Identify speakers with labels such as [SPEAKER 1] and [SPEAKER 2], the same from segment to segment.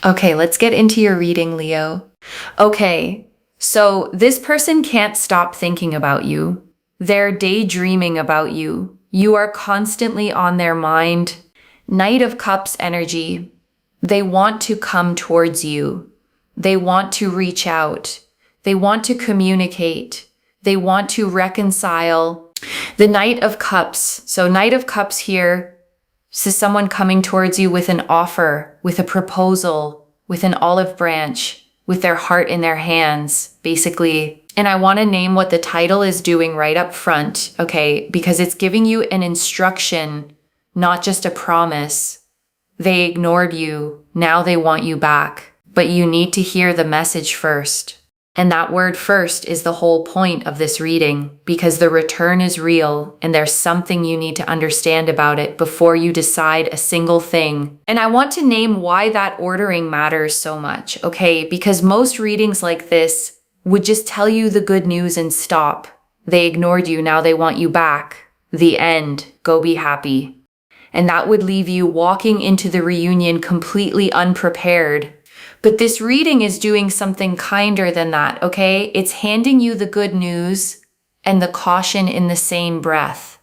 [SPEAKER 1] Okay, let's get into your reading, Leo. Okay, so this person can't stop thinking about you. They're daydreaming about you. You are constantly on their mind. Knight of Cups energy. They want to come towards you. They want to reach out. They want to communicate. They want to reconcile. The Knight of Cups. So Knight of Cups here, this is someone coming towards you with an offer, with a proposal, with an olive branch, with their heart in their hands, basically. And I want to name what the title is doing right up front, okay? Because it's giving you an instruction, not just a promise. They ignored you. Now they want you back. But you need to hear the message first. And that word first is the whole point of this reading, because the return is real and there's something you need to understand about it before you decide a single thing. And I want to name why that ordering matters so much, okay? Because most readings like this would just tell you the good news and stop. They ignored you, now they want you back. The end. Go be happy. And that would leave you walking into the reunion completely unprepared. But this reading is doing something kinder than that, okay? It's handing you the good news and the caution in the same breath.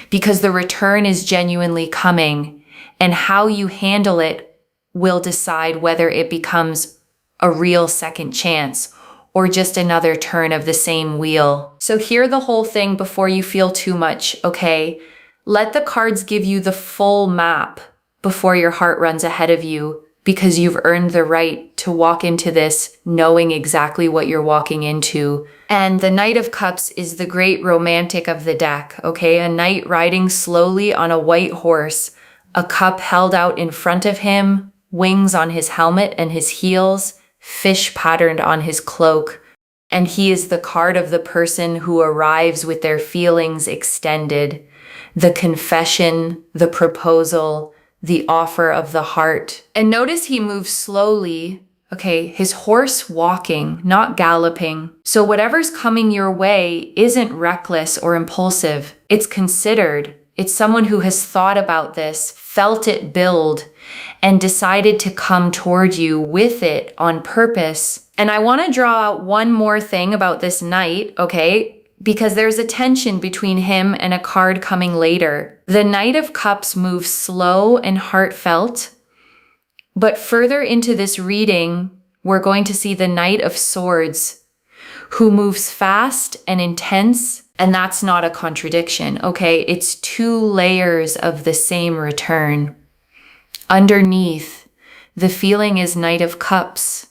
[SPEAKER 1] Because the return is genuinely coming, and how you handle it will decide whether it becomes a real second chance or just another turn of the same wheel. So hear the whole thing before you feel too much, okay? Let the cards give you the full map before your heart runs ahead of you, because you've earned the right to walk into this knowing exactly what you're walking into. And the Knight of Cups is the great romantic of the deck, okay? A knight riding slowly on a white horse, a cup held out in front of him, wings on his helmet and his heels, fish patterned on his cloak. And he is the card of the person who arrives with their feelings extended. The confession, the proposal, the offer of the heart. And notice he moves slowly, okay? His horse walking, not galloping. So whatever's coming your way isn't reckless or impulsive. It's considered. It's someone who has thought about this, felt it build, and decided to come toward you with it on purpose. And I want to draw out one more thing about this knight, okay? Because there's a tension between him and a card coming later. The Knight of Cups moves slow and heartfelt, but further into this reading, we're going to see the Knight of Swords, who moves fast and intense, and that's not a contradiction, okay? It's two layers of the same return. Underneath, the feeling is Knight of Cups,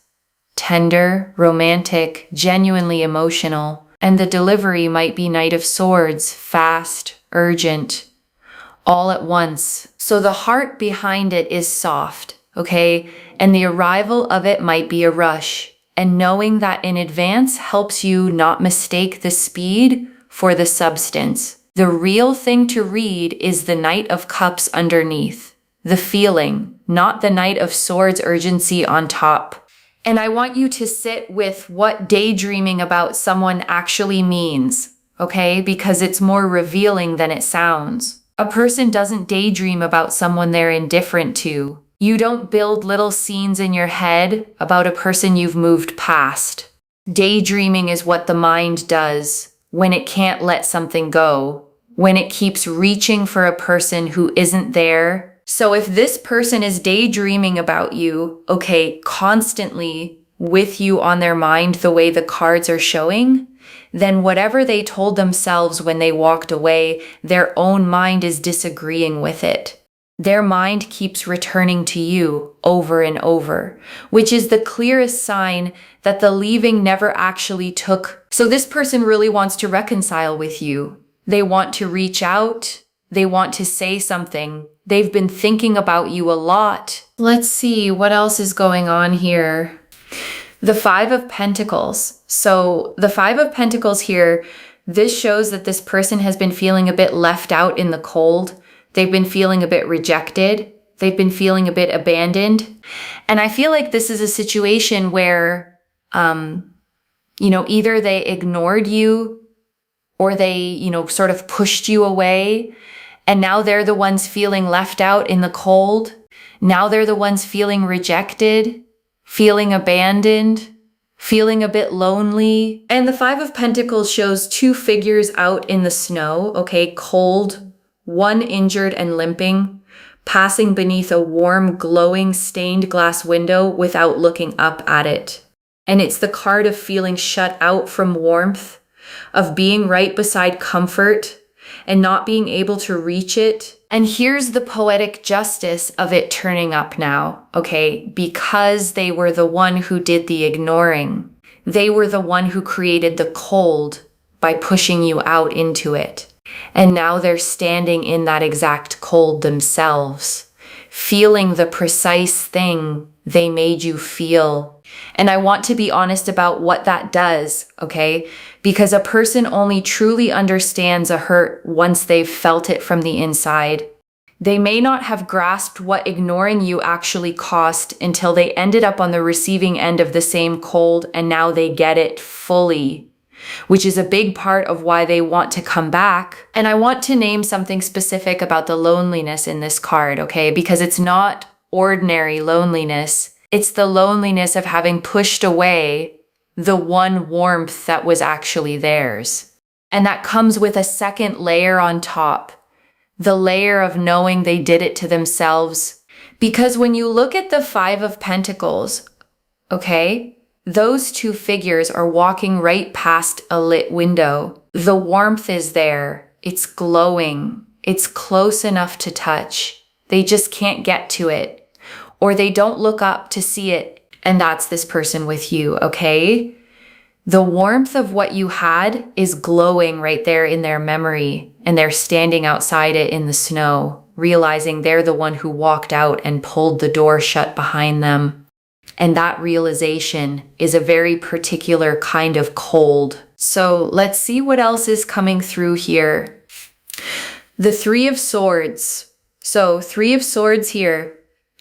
[SPEAKER 1] tender, romantic, genuinely emotional. And the delivery might be Knight of Swords, fast, urgent, all at once. So the heart behind it is soft, okay? And the arrival of it might be a rush. And knowing that in advance helps you not mistake the speed for the substance. The real thing to read is the Knight of Cups underneath, the feeling, not the Knight of Swords urgency on top. And I want you to sit with what daydreaming about someone actually means, okay? Because it's more revealing than it sounds. A person doesn't daydream about someone they're indifferent to. You don't build little scenes in your head about a person you've moved past. Daydreaming is what the mind does when it can't let something go, when it keeps reaching for a person who isn't there. So if this person is daydreaming about you, okay, constantly with you on their mind the way the cards are showing, then whatever they told themselves when they walked away, their own mind is disagreeing with it. Their mind keeps returning to you over and over, which is the clearest sign that the leaving never actually took. So this person really wants to reconcile with you. They want to reach out. They want to say something. They've been thinking about you a lot. Let's see what else is going on here. The Five of Pentacles. So the Five of Pentacles here, this shows that this person has been feeling a bit left out in the cold. They've been feeling a bit rejected. They've been feeling a bit abandoned. And I feel like this is a situation where, either they ignored you or they, sort of pushed you away. And now they're the ones feeling left out in the cold. Now they're the ones feeling rejected, feeling abandoned, feeling a bit lonely. And the Five of Pentacles shows two figures out in the snow, okay, cold, one injured and limping, passing beneath a warm, glowing, stained glass window without looking up at it. And it's the card of feeling shut out from warmth, of being right beside comfort and not being able to reach it. And here's the poetic justice of it turning up now, okay? Because they were the one who did the ignoring. They were the one who created the cold by pushing you out into it. And now they're standing in that exact cold themselves, feeling the precise thing they made you feel. And I want to be honest about what that does, okay? Because a person only truly understands a hurt once they've felt it from the inside. They may not have grasped what ignoring you actually cost until they ended up on the receiving end of the same cold, and now they get it fully, which is a big part of why they want to come back. And I want to name something specific about the loneliness in this card, okay? Because it's not ordinary loneliness. It's the loneliness of having pushed away the one warmth that was actually theirs. And that comes with a second layer on top, the layer of knowing they did it to themselves. Because when you look at the Five of Pentacles, okay, those two figures are walking right past a lit window. The warmth is there. It's glowing. It's close enough to touch. They just can't get to it, or they don't look up to see it. And that's this person with you, okay? The warmth of what you had is glowing right there in their memory, and they're standing outside it in the snow, realizing they're the one who walked out and pulled the door shut behind them. And that realization is a very particular kind of cold. So let's see what else is coming through here. The Three of Swords. So Three of Swords here.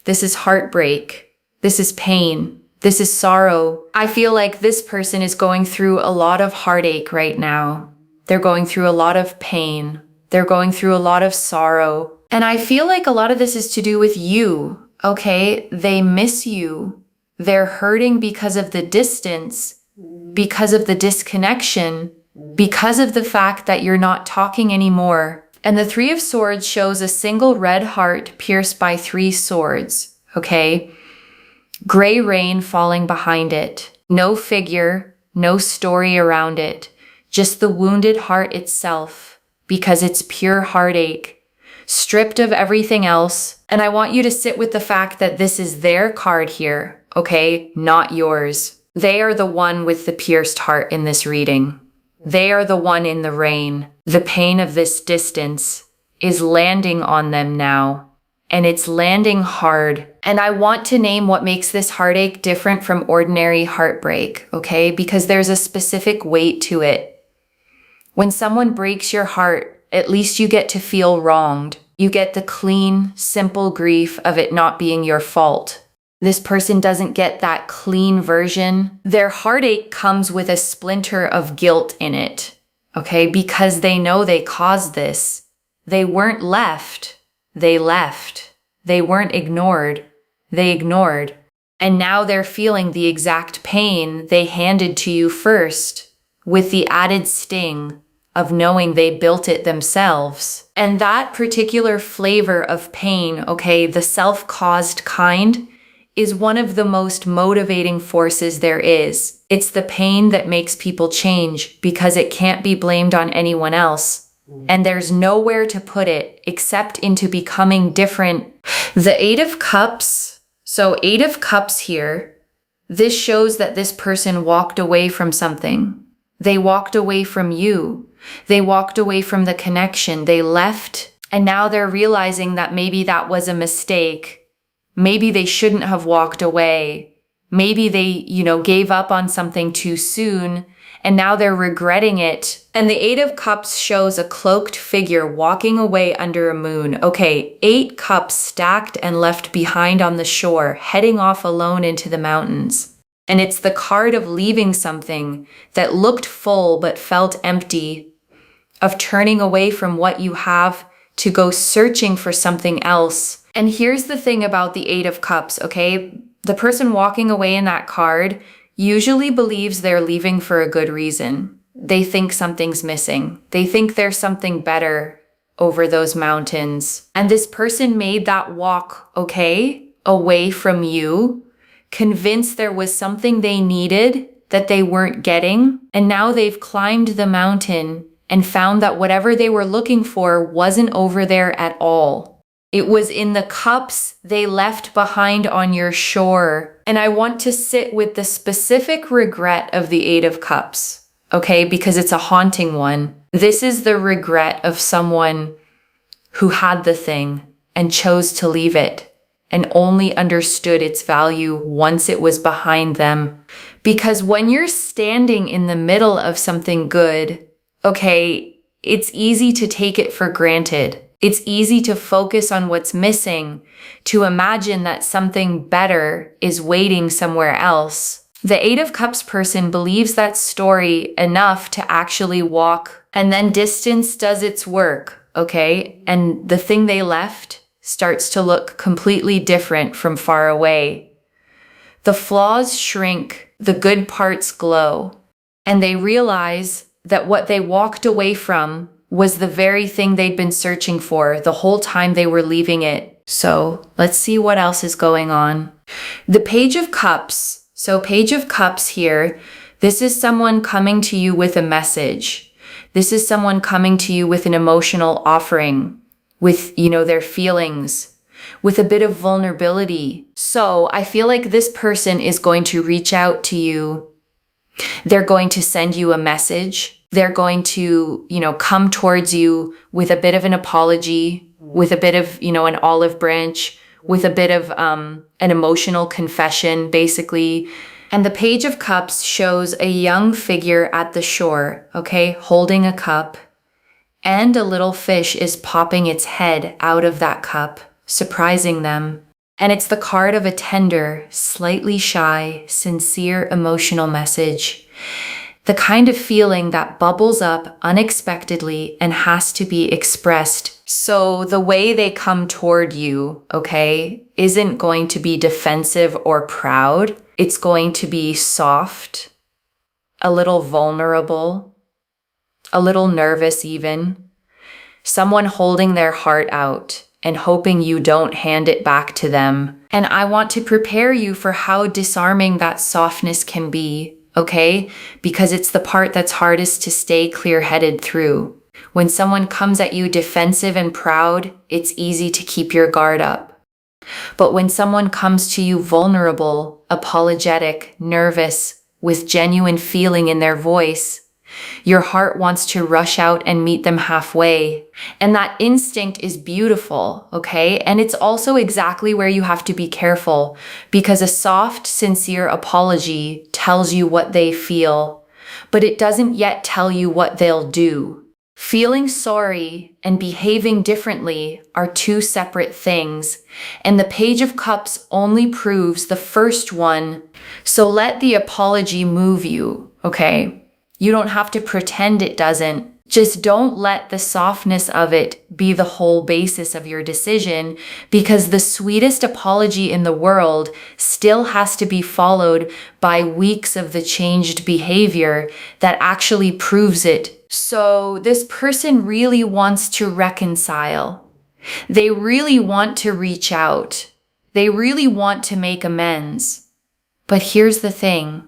[SPEAKER 1] This is heartbreak. This is pain. This is sorrow. I feel like this person is going through a lot of heartache right now. They're going through a lot of pain. They're going through a lot of sorrow. And I feel like a lot of this is to do with you, okay? They miss you. They're hurting because of the distance, because of the disconnection, because of the fact that you're not talking anymore. And the Three of Swords shows a single red heart pierced by three swords, okay? Gray rain falling behind it. No figure, no story around it. Just the wounded heart itself, because it's pure heartache, stripped of everything else. And I want you to sit with the fact that this is their card here, okay? Not yours. They are the one with the pierced heart in this reading. They are the one in the rain. The pain of this distance is landing on them now. And it's landing hard. And I want to name what makes this heartache different from ordinary heartbreak, okay? Because there's a specific weight to it. When someone breaks your heart, at least you get to feel wronged. You get the clean, simple grief of it not being your fault. This person doesn't get that clean version. Their heartache comes with a splinter of guilt in it, okay? Because they know they caused this. They weren't left. They left. They weren't ignored. They ignored. And now they're feeling the exact pain they handed to you first, with the added sting of knowing they built it themselves. And that particular flavor of pain, okay, the self-caused kind, is one of the most motivating forces there is. It's the pain that makes people change because it can't be blamed on anyone else. And there's nowhere to put it except into becoming different. The Eight of Cups. So Eight of Cups here. This shows that this person walked away from something. They walked away from you. They walked away from the connection. They left. And now they're realizing that maybe that was a mistake. Maybe they shouldn't have walked away. Maybe they, gave up on something too soon. And now they're regretting it. And the Eight of Cups shows a cloaked figure walking away under a moon. Okay, 8 cups stacked and left behind on the shore, heading off alone into the mountains. And it's the card of leaving something that looked full but felt empty, of turning away from what you have to go searching for something else. And here's the thing about the Eight of Cups, okay? The person walking away in that card usually believes they're leaving for a good reason. They think something's missing. They think there's something better over those mountains. And this person made that walk, okay, away from you, convinced there was something they needed that they weren't getting. And now they've climbed the mountain and found that whatever they were looking for wasn't over there at all. It was in the cups they left behind on your shore. And I want to sit with the specific regret of the Eight of Cups, okay, because it's a haunting one. This is the regret of someone who had the thing and chose to leave it and only understood its value once it was behind them. Because when you're standing in the middle of something good, okay, it's easy to take it for granted. It's easy to focus on what's missing, to imagine that something better is waiting somewhere else. The Eight of Cups person believes that story enough to actually walk, and then distance does its work, okay? And the thing they left starts to look completely different from far away. The flaws shrink, the good parts glow, and they realize that what they walked away from was the very thing they'd been searching for the whole time they were leaving it. So let's see what else is going on. The Page of Cups. So Page of Cups here, this is someone coming to you with a message. This is someone coming to you with an emotional offering, with, their feelings, with a bit of vulnerability. So I feel like this person is going to reach out to you. They're going to send you a message. They're going to, come towards you with a bit of an apology, with a bit of, an olive branch, with a bit of an emotional confession, basically. And the Page of Cups shows a young figure at the shore, okay, holding a cup, and a little fish is popping its head out of that cup, surprising them. And it's the card of a tender, slightly shy, sincere, emotional message. The kind of feeling that bubbles up unexpectedly and has to be expressed. So the way they come toward you, okay, isn't going to be defensive or proud. It's going to be soft, a little vulnerable, a little nervous even. Someone holding their heart out and hoping you don't hand it back to them. And I want to prepare you for how disarming that softness can be. Okay? Because it's the part that's hardest to stay clear-headed through. When someone comes at you defensive and proud, it's easy to keep your guard up. But when someone comes to you vulnerable, apologetic, nervous, with genuine feeling in their voice, your heart wants to rush out and meet them halfway. And that instinct is beautiful, okay? And it's also exactly where you have to be careful, because a soft, sincere apology tells you what they feel, but it doesn't yet tell you what they'll do. Feeling sorry and behaving differently are two separate things, and the Page of Cups only proves the first one. So let the apology move you, okay? You don't have to pretend it doesn't. Just don't let the softness of it be the whole basis of your decision, because the sweetest apology in the world still has to be followed by weeks of the changed behavior that actually proves it. So this person really wants to reconcile. They really want to reach out. They really want to make amends. But here's the thing.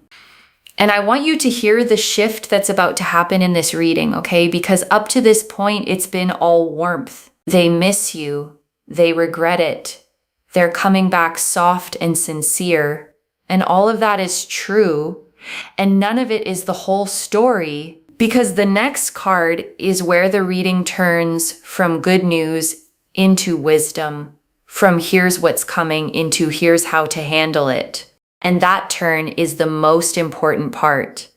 [SPEAKER 1] And I want you to hear the shift that's about to happen in this reading, okay? Because up to this point, it's been all warmth. They miss you. They regret it. They're coming back soft and sincere. And all of that is true. And none of it is the whole story, because the next card is where the reading turns from good news into wisdom, from here's what's coming into here's how to handle it. And that turn is the most important part,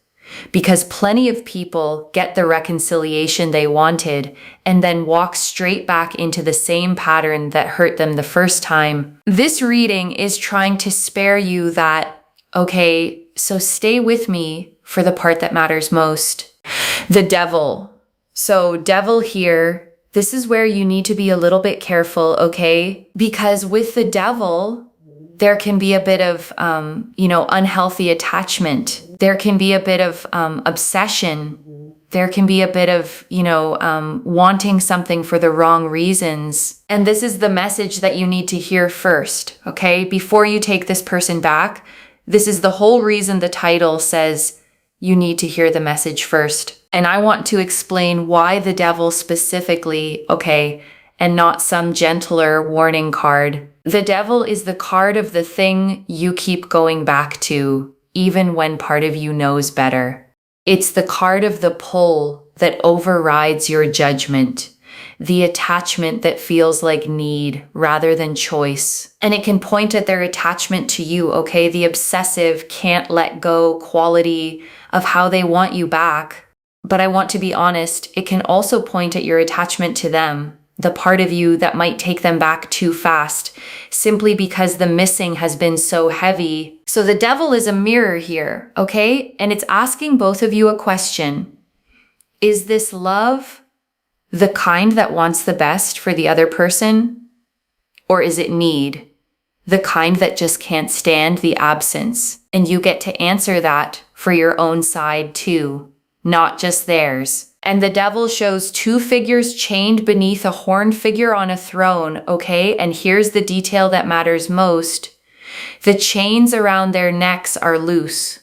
[SPEAKER 1] because plenty of people get the reconciliation they wanted and then walk straight back into the same pattern that hurt them the first time. This reading is trying to spare you that, okay, so stay with me for the part that matters most. The Devil. So Devil here, This is where you need to be a little bit careful, okay? Because with the devil, there can be a bit of, unhealthy attachment. There can be a bit of obsession. There can be a bit of, wanting something for the wrong reasons. And this is the message that you need to hear first, okay? Before you take this person back, this is the whole reason the title says you need to hear the message first. And I want to explain why the devil specifically, okay, and not some gentler warning card. The devil is the card of the thing you keep going back to, even when part of you knows better. It's the card of the pull that overrides your judgment, the attachment that feels like need rather than choice. And it can point at their attachment to you, okay? The obsessive, can't let go quality of how they want you back. But I want to be honest, it can also point at your attachment to them, the part of you that might take them back too fast, simply because the missing has been so heavy. So the devil is a mirror here, okay? And it's asking both of you a question. Is this love the kind that wants the best for the other person? Or is it need, the kind that just can't stand the absence? And you get to answer that for your own side too, not just theirs. And the devil shows two figures chained beneath a horned figure on a throne, okay? And here's the detail that matters most. The chains around their necks are loose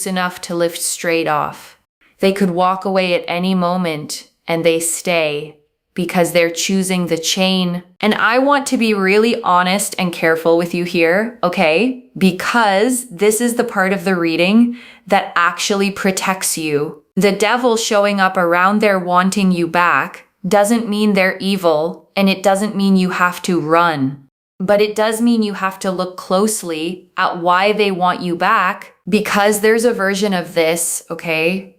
[SPEAKER 1] enough to lift straight off. They could walk away at any moment, and they stay because they're choosing the chain. And I want to be really honest and careful with you here, okay? Because this is the part of the reading that actually protects you. The devil showing up around there wanting you back doesn't mean they're evil, and it doesn't mean you have to run. But it does mean you have to look closely at why they want you back, because there's a version of this, okay,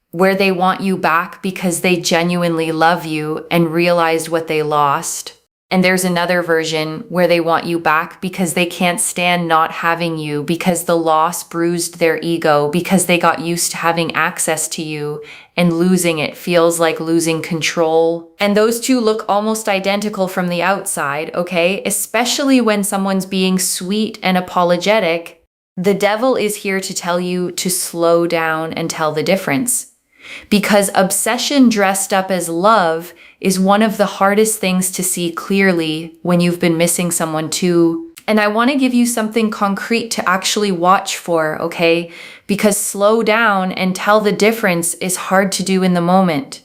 [SPEAKER 1] where they want you back because they genuinely love you and realized what they lost. And there's another version where they want you back because they can't stand not having you, because the loss bruised their ego, because they got used to having access to you, and losing it feels like losing control. And those two look almost identical from the outside, okay? Especially when someone's being sweet and apologetic. The devil is here to tell you to slow down and tell the difference. Because obsession dressed up as love is one of the hardest things to see clearly when you've been missing someone too. And I want to give you something concrete to actually watch for, okay? Because slow down and tell the difference is hard to do in the moment.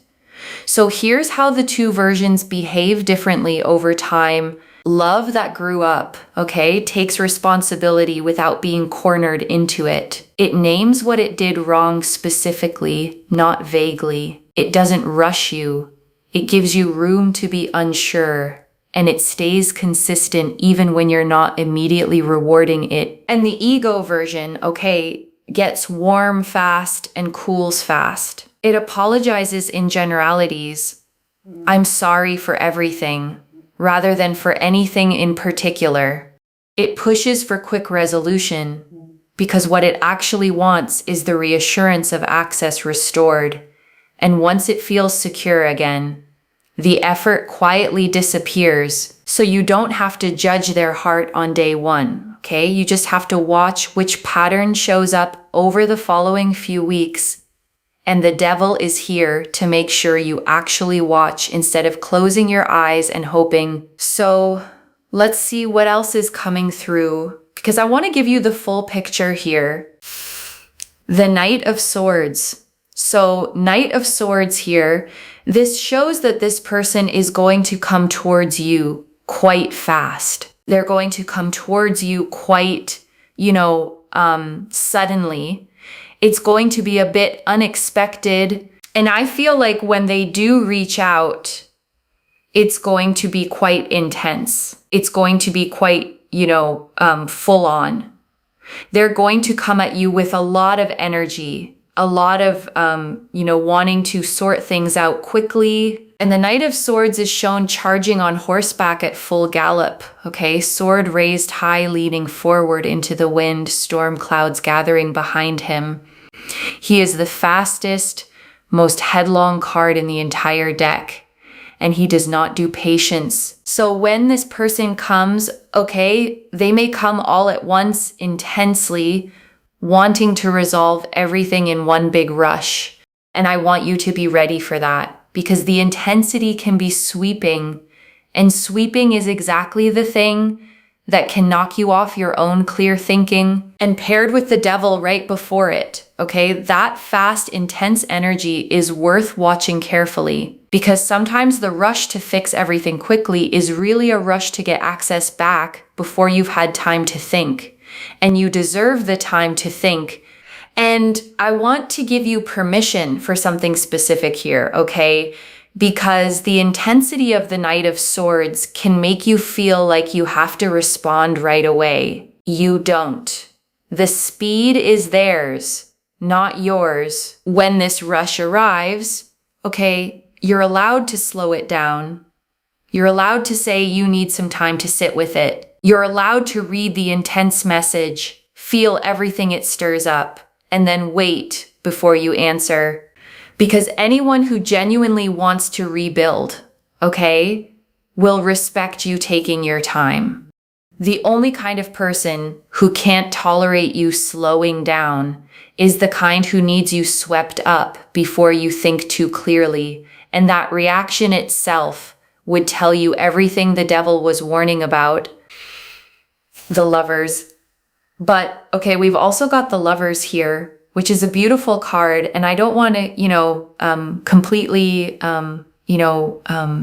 [SPEAKER 1] So here's how the two versions behave differently over time. Love that grew up, okay, takes responsibility without being cornered into it. It names what it did wrong specifically, not vaguely. It doesn't rush you. It gives you room to be unsure. And it stays consistent even when you're not immediately rewarding it. And the ego version, okay, gets warm fast and cools fast. It apologizes in generalities. I'm sorry for everything, rather than for anything in particular. It pushes for quick resolution, because what it actually wants is the reassurance of access restored. And once it feels secure again, the effort quietly disappears, so you don't have to judge their heart on day one, okay? You just have to watch which pattern shows up over the following few weeks. And the devil is here to make sure you actually watch instead of closing your eyes and hoping. So let's see what else is coming through, because I want to give you the full picture here. The Knight of Swords. So Knight of Swords here, this shows that this person is going to come towards you quite fast. They're going to come towards you quite, suddenly. It's going to be a bit unexpected. And I feel like when they do reach out, it's going to be quite intense. It's going to be quite, full on. They're going to come at you with a lot of energy, a lot of, wanting to sort things out quickly. And the Knight of Swords is shown charging on horseback at full gallop, okay? Sword raised high, leading forward into the wind, storm clouds gathering behind him. He is the fastest, most headlong card in the entire deck. and he does not do patience. So when this person comes, okay, they may come all at once intensely, wanting to resolve everything in one big rush. And I want you to be ready for that because the intensity can be sweeping, and sweeping is exactly the thing that can knock you off your own clear thinking, and paired with the devil right before it, okay? That fast, intense energy is worth watching carefully because sometimes the rush to fix everything quickly is really a rush to get access back before you've had time to think. And you deserve the time to think. And I want to give you permission for something specific here, okay? Because the intensity of the Knight of Swords can make you feel like you have to respond right away. You don't. The speed is theirs, not yours. When this rush arrives, okay, you're allowed to slow it down. You're allowed to say you need some time to sit with it. You're allowed to read the intense message, feel everything it stirs up, and then wait before you answer. Because anyone who genuinely wants to rebuild, okay, will respect you taking your time. The only kind of person who can't tolerate you slowing down is the kind who needs you swept up before you think too clearly. And that reaction itself would tell you everything the devil was warning about. The Lovers. But, okay, we've also got the Lovers here, which is a beautiful card. And I don't want to, completely,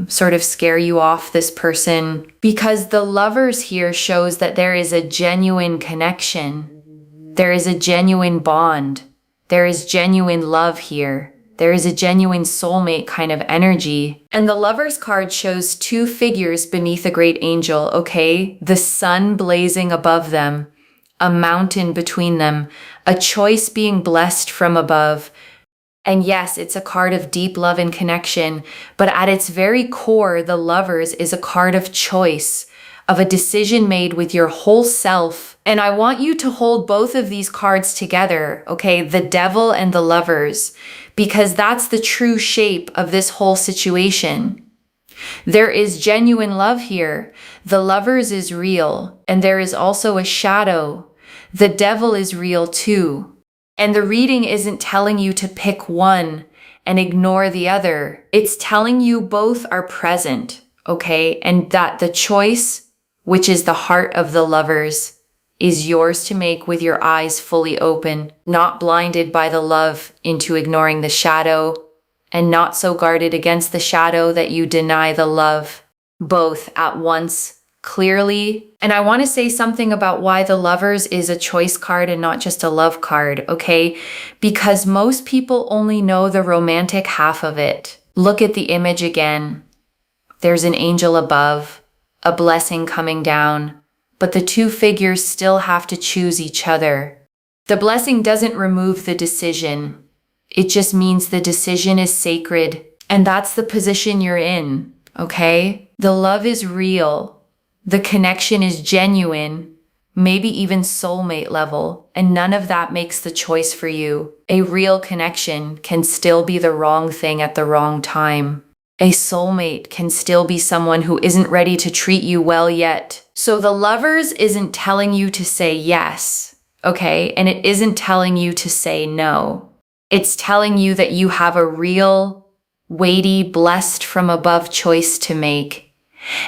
[SPEAKER 1] sort of scare you off this person, because the Lovers here shows that there is a genuine connection. There is a genuine bond. There is genuine love here. There is a genuine soulmate kind of energy. And the Lovers card shows two figures beneath a great angel, okay? The sun blazing above them, a mountain between them, a choice being blessed from above. And yes, it's a card of deep love and connection, but at its very core, the Lovers is a card of choice, of a decision made with your whole self. And I want you to hold both of these cards together, okay? The Devil and the Lovers, because that's the true shape of this whole situation. There is genuine love here. The Lovers is real, and there is also a shadow. The Devil is real too. And the reading isn't telling you to pick one and ignore the other. It's telling you both are present, okay? And that the choice, which is the heart of the Lovers, is yours to make with your eyes fully open, not blinded by the love into ignoring the shadow, and not so guarded against the shadow that you deny the love, both at once, clearly. And I want to say something about why the Lovers is a choice card and not just a love card, okay? Because most people only know the romantic half of it. Look at the image again. There's an angel above, a blessing coming down, but the two figures still have to choose each other. The blessing doesn't remove the decision. It just means the decision is sacred, and that's the position you're in, okay? The love is real. The connection is genuine, maybe even soulmate level, and none of that makes the choice for you. A real connection can still be the wrong thing at the wrong time. A soulmate can still be someone who isn't ready to treat you well yet. So the Lovers isn't telling you to say yes, okay? And it isn't telling you to say no. It's telling you that you have a real, weighty, blessed from above choice to make,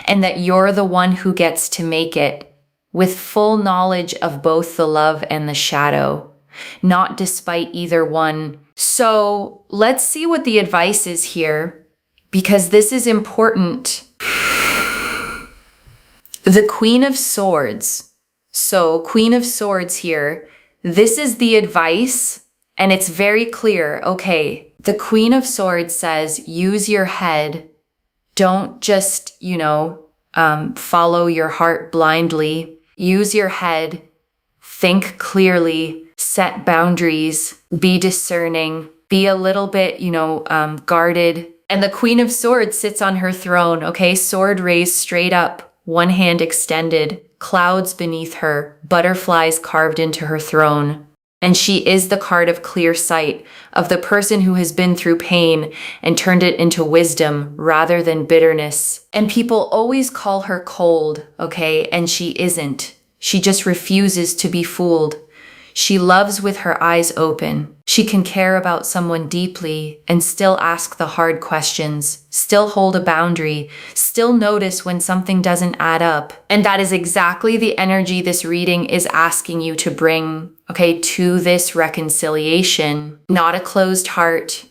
[SPEAKER 1] and that you're the one who gets to make it with full knowledge of both the love and the shadow, not despite either one. So let's see what the advice is here, because this is important. The Queen of Swords. So Queen of Swords here, this is the advice, and it's very clear. Okay, the Queen of Swords says, use your head. Don't just, follow your heart blindly. Use your head. Think clearly. Set boundaries. Be discerning. Be a little bit, guarded. And the Queen of Swords sits on her throne, okay? Sword raised straight up. One hand extended, clouds beneath her, butterflies carved into her throne. And she is the card of clear sight, of the person who has been through pain and turned it into wisdom rather than bitterness. And people always call her cold, okay? And she isn't. She just refuses to be fooled. She loves with her eyes open. She can care about someone deeply and still ask the hard questions, still hold a boundary, still notice when something doesn't add up. And that is exactly the energy this reading is asking you to bring, okay, to this reconciliation. Not a closed heart,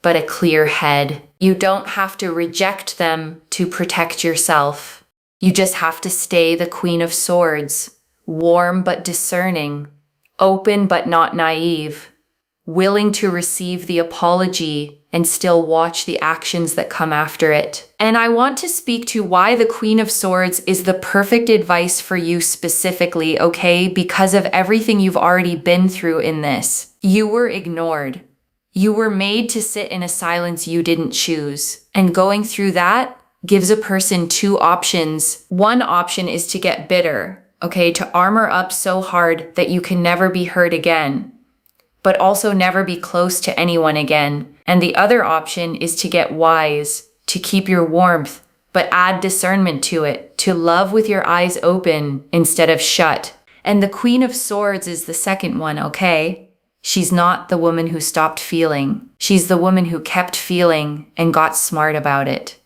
[SPEAKER 1] but a clear head. You don't have to reject them to protect yourself. You just have to stay the Queen of Swords, warm but discerning, open but not naive, willing to receive the apology and still watch the actions that come after it. And I want to speak to why the Queen of Swords is the perfect advice for you specifically, okay? Because of everything you've already been through in this. You were ignored. You were made to sit in a silence you didn't choose. And going through that gives a person two options. One option is to get bitter, okay, to armor up so hard that you can never be hurt again, but also never be close to anyone again. And the other option is to get wise, to keep your warmth, but add discernment to it, to love with your eyes open instead of shut. And the Queen of Swords is the second one, okay? She's not the woman who stopped feeling. She's the woman who kept feeling and got smart about it.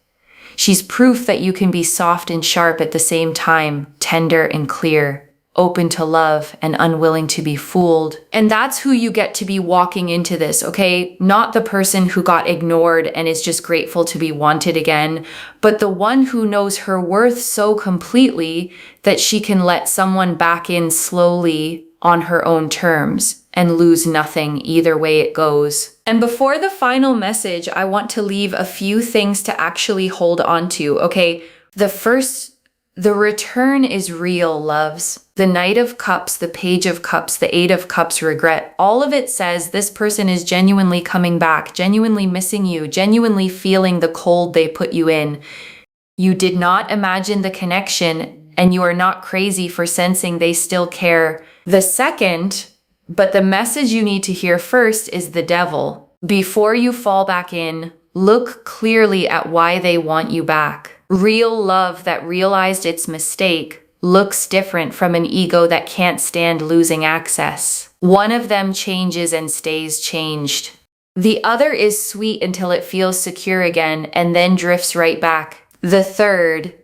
[SPEAKER 1] She's proof that you can be soft and sharp at the same time, tender and clear, open to love and unwilling to be fooled. And that's who you get to be walking into this, okay? Not the person who got ignored and is just grateful to be wanted again, but the one who knows her worth so completely that she can let someone back in slowly on her own terms and lose nothing either way it goes. And before the final message, I want to leave a few things to actually hold on to, okay? The return is real, loves. The Knight of Cups, the Page of Cups, the Eight of Cups, regret. All of it says this person is genuinely coming back, genuinely missing you, genuinely feeling the cold they put you in. You did not imagine the connection, and you are not crazy for sensing they still care. The second, but the message you need to hear first, is the Devil. Before you fall back in, look clearly at why they want you back. Real love that realized its mistake looks different from an ego that can't stand losing access. One of them changes and stays changed. The other is sweet until it feels secure again and then drifts right back. The third,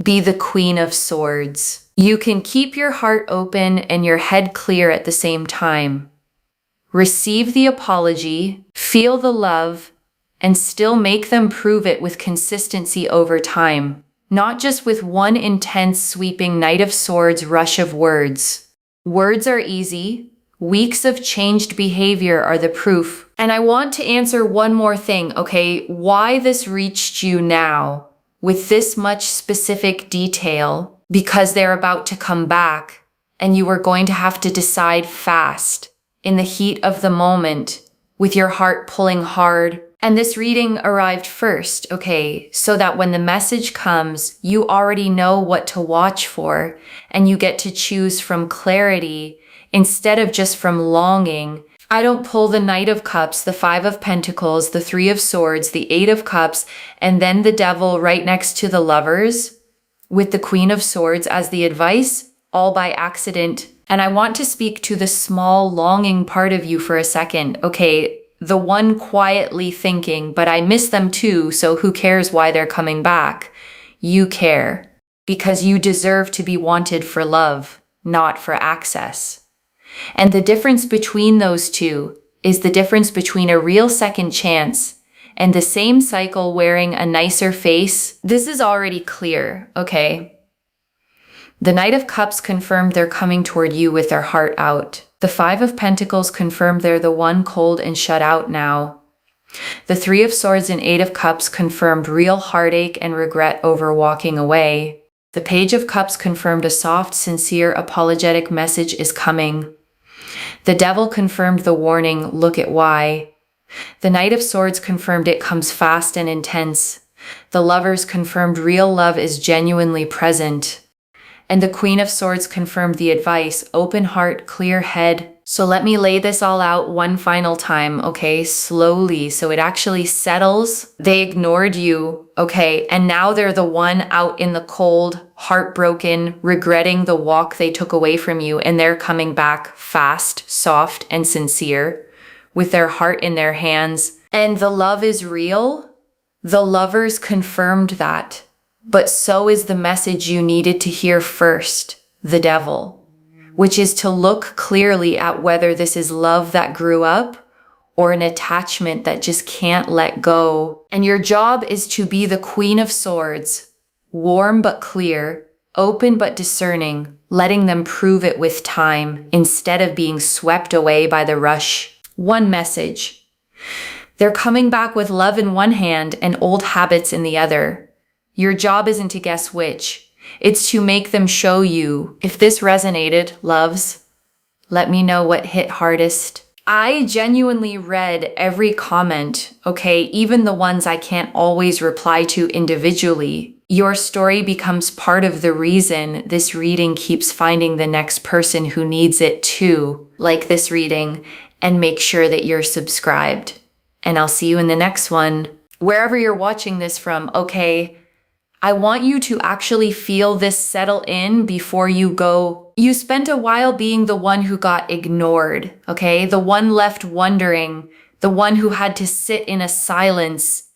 [SPEAKER 1] be the Queen of Swords. You can keep your heart open and your head clear at the same time. Receive the apology, feel the love, and still make them prove it with consistency over time, not just with one intense sweeping Knight of Swords rush of words. Words are easy. Weeks of changed behavior are the proof. And I want to answer one more thing, okay? Why this reached you now with this much specific detail? Because they're about to come back and you are going to have to decide fast in the heat of the moment with your heart pulling hard. And this reading arrived first, okay, so that when the message comes, you already know what to watch for and you get to choose from clarity instead of just from longing. I don't pull the Knight of Cups, the Five of Pentacles, the Three of Swords, the Eight of Cups, and then the Devil right next to the Lovers with the Queen of Swords as the advice, all by accident. And I want to speak to the small longing part of you for a second, okay? The one quietly thinking, but I miss them too, so who cares why they're coming back? You care, because you deserve to be wanted for love, not for access. And the difference between those two is the difference between a real second chance and the same cycle wearing a nicer face. This is already clear, okay? The Knight of Cups confirmed they're coming toward you with their heart out. The Five of Pentacles confirmed they're the one cold and shut out now. The Three of Swords and Eight of Cups confirmed real heartache and regret over walking away. The Page of Cups confirmed a soft, sincere, apologetic message is coming. The Devil confirmed the warning, look at why. The Knight of Swords confirmed it comes fast and intense. The Lovers confirmed real love is genuinely present. And the Queen of Swords confirmed the advice, open heart, clear head, So let me lay this all out one final time, okay? Slowly, so it actually settles. They ignored you, okay? And now they're the one out in the cold, heartbroken, regretting the walk they took away from you, and they're coming back fast, soft, and sincere, with their heart in their hands. And the love is real. The lovers confirmed that. But so is the message you needed to hear first, the devil, which is to look clearly at whether this is love that grew up or an attachment that just can't let go. And your job is to be the Queen of Swords, warm but clear, open but discerning, letting them prove it with time instead of being swept away by the rush. One message. They're coming back with love in one hand and old habits in the other. Your job isn't to guess which. It's to make them show you. If this resonated, loves, let me know what hit hardest. I genuinely read every comment, okay, even the ones I can't always reply to individually. Your story becomes part of the reason this reading keeps finding the next person who needs it too. Like this reading, and make sure that you're subscribed. And I'll see you in the next one. Wherever you're watching this from, okay, I want you to actually feel this settle in before you go. You spent a while being the one who got ignored, okay? The one left wondering, the one who had to sit in a silence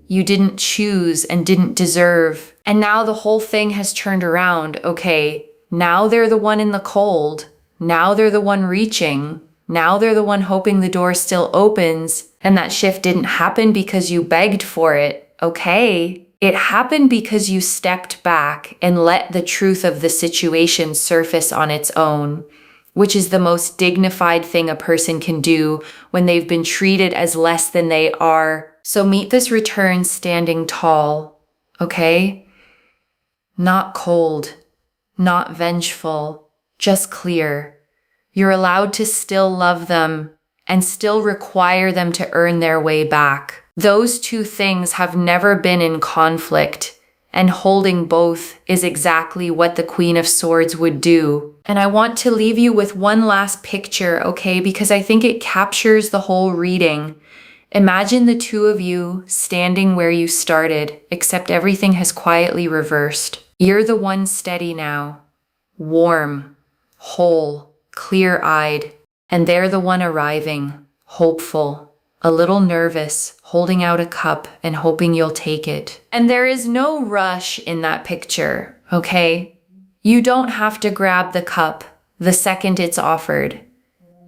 [SPEAKER 1] you didn't choose and didn't deserve. And now the whole thing has turned around, okay? Now they're the one in the cold. Now they're the one reaching. Now they're the one hoping the door still opens. And that shift didn't happen because you begged for it, okay? It happened because you stepped back and let the truth of the situation surface on its own, which is the most dignified thing a person can do when they've been treated as less than they are. So meet this return standing tall, okay? Not cold, not vengeful, just clear. You're allowed to still love them and still require them to earn their way back. Those two things have never been in conflict, and holding both is exactly what the Queen of Swords would do. And I want to leave you with one last picture, okay, because I think it captures the whole reading. Imagine the two of you standing where you started, except everything has quietly reversed. You're the one steady now, warm, whole, clear-eyed, and they're the one arriving, hopeful, a little nervous, holding out a cup and hoping you'll take it. And there is no rush in that picture, okay? You don't have to grab the cup the second it's offered.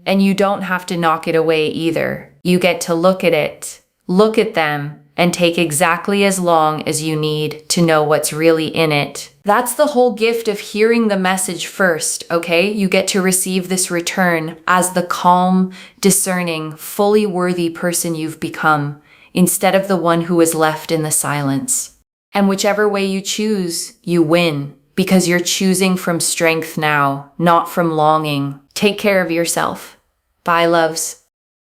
[SPEAKER 1] And you don't have to knock it away either. You get to look at it, look at them, and take exactly as long as you need to know what's really in it. That's the whole gift of hearing the message first, okay? You get to receive this return as the calm, discerning, fully worthy person you've become, instead of the one who is left in the silence. And whichever way you choose, you win, because you're choosing from strength now, not from longing. Take care of yourself. Bye, loves.